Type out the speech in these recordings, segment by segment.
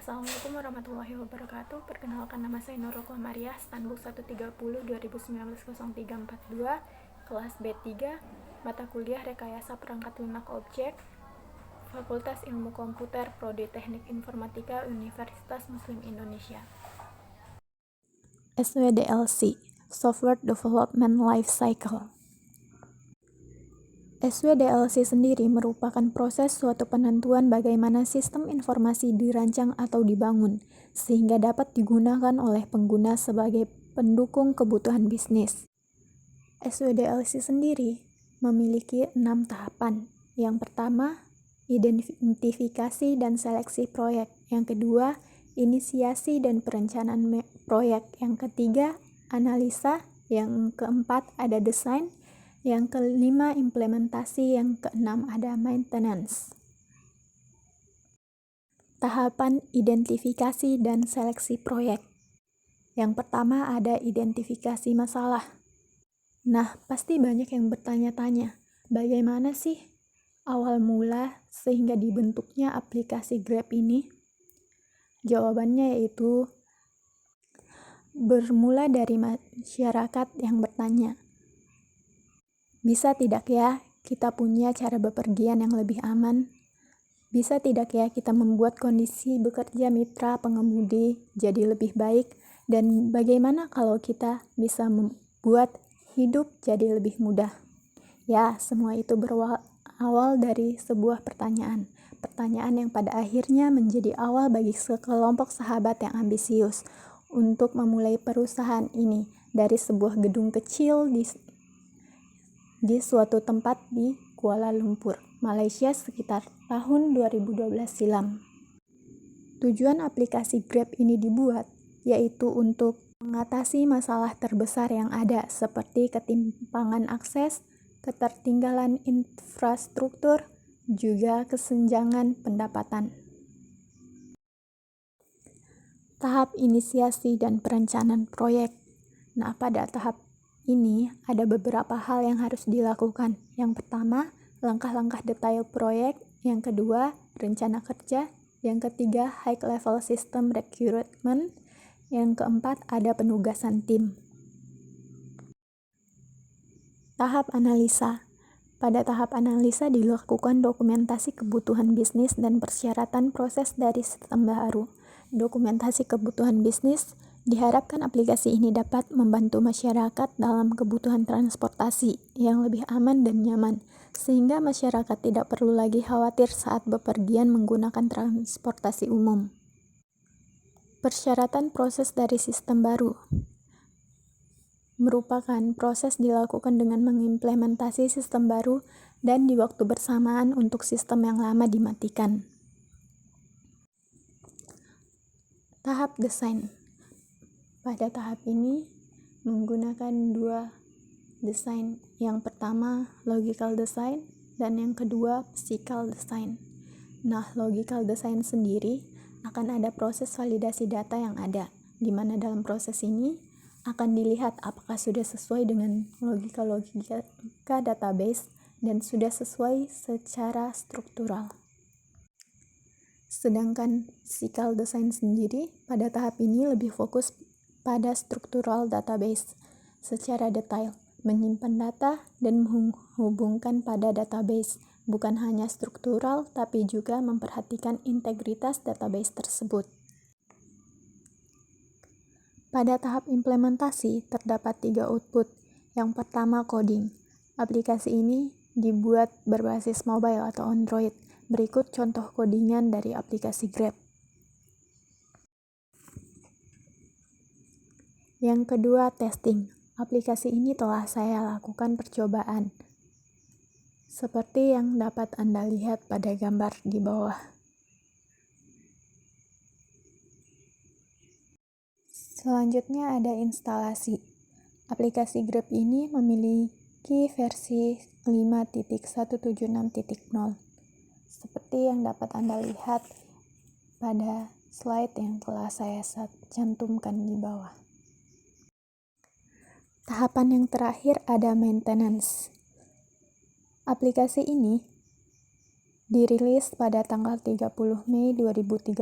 Assalamualaikum warahmatullahi wabarakatuh. Perkenalkan, nama saya Nurul Qamariah, Standbook 130 2019-0342, kelas B3, mata kuliah Rekayasa Perangkat Lunak Objek, Fakultas Ilmu Komputer, Prodi Teknik Informatika, Universitas Muslim Indonesia. SWDLC, Software Development Life Cycle. SWDLC sendiri merupakan proses suatu penentuan bagaimana sistem informasi dirancang atau dibangun, sehingga dapat digunakan oleh pengguna sebagai pendukung kebutuhan bisnis. SWDLC sendiri memiliki 6 tahapan. Yang pertama, identifikasi dan seleksi proyek. Yang kedua, inisiasi dan perencanaan proyek. Yang ketiga, analisa. Yang keempat, ada desain. Yang kelima, implementasi. Yang keenam, ada maintenance. Tahapan identifikasi dan seleksi proyek. Yang pertama, ada identifikasi masalah. Nah, pasti banyak yang bertanya-tanya, bagaimana sih awal mula sehingga dibentuknya aplikasi Grab ini? Jawabannya yaitu bermula dari masyarakat yang bertanya, bisa tidak ya kita punya cara bepergian yang lebih aman? Bisa tidak ya kita membuat kondisi bekerja mitra pengemudi jadi lebih baik? Dan bagaimana kalau kita bisa membuat hidup jadi lebih mudah? Ya, semua itu berawal dari sebuah pertanyaan. Pertanyaan yang pada akhirnya menjadi awal bagi sekelompok sahabat yang ambisius untuk memulai perusahaan ini dari sebuah gedung kecil di suatu tempat di Kuala Lumpur, Malaysia sekitar tahun 2012 silam. Tujuan aplikasi Grab ini dibuat yaitu untuk mengatasi masalah terbesar yang ada seperti ketimpangan akses, ketertinggalan infrastruktur, juga kesenjangan pendapatan. Tahap inisiasi dan perencanaan proyek. Nah, pada tahap ini ada beberapa hal yang harus dilakukan. Yang pertama, langkah-langkah detail proyek. Yang kedua, rencana kerja. Yang ketiga, high level system recruitment. Yang keempat, ada penugasan tim. Tahap analisa. Pada tahap analisa dilakukan dokumentasi kebutuhan bisnis dan persyaratan proses dari sistem baru. Dokumentasi kebutuhan bisnis. Diharapkan aplikasi ini dapat membantu masyarakat dalam kebutuhan transportasi yang lebih aman dan nyaman, sehingga masyarakat tidak perlu lagi khawatir saat bepergian menggunakan transportasi umum. Persyaratan proses dari sistem baru merupakan proses dilakukan dengan mengimplementasi sistem baru dan di waktu bersamaan untuk sistem yang lama dimatikan. Tahap desain. Pada tahap ini menggunakan dua desain. Yang pertama logical design dan yang kedua physical design. Nah, logical design sendiri akan ada proses validasi data yang ada, di mana dalam proses ini akan dilihat apakah sudah sesuai dengan logika database dan sudah sesuai secara struktural. Sedangkan physical design sendiri pada tahap ini lebih fokus pada struktural database secara detail, menyimpan data dan menghubungkan pada database, bukan hanya struktural tapi juga memperhatikan integritas database tersebut. Pada tahap implementasi terdapat 3 output. Yang pertama coding. Aplikasi ini dibuat berbasis mobile atau Android. Berikut contoh codingan dari aplikasi Grab. Yang kedua, testing. Aplikasi ini telah saya lakukan percobaan, seperti yang dapat Anda lihat pada gambar di bawah. Selanjutnya ada instalasi. Aplikasi Grab ini memiliki versi 5.176.0, seperti yang dapat Anda lihat pada slide yang telah saya cantumkan di bawah. Tahapan yang terakhir ada maintenance. Aplikasi ini dirilis pada tanggal 30 Mei 2013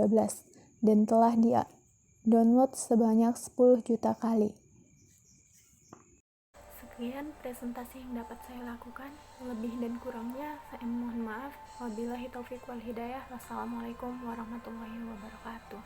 dan telah di-download sebanyak 10 juta kali. Sekian presentasi yang dapat saya lakukan. Lebih dan kurangnya saya mohon maaf. Wabillahi taufiq wal hidayah. Wassalamualaikum warahmatullahi wabarakatuh.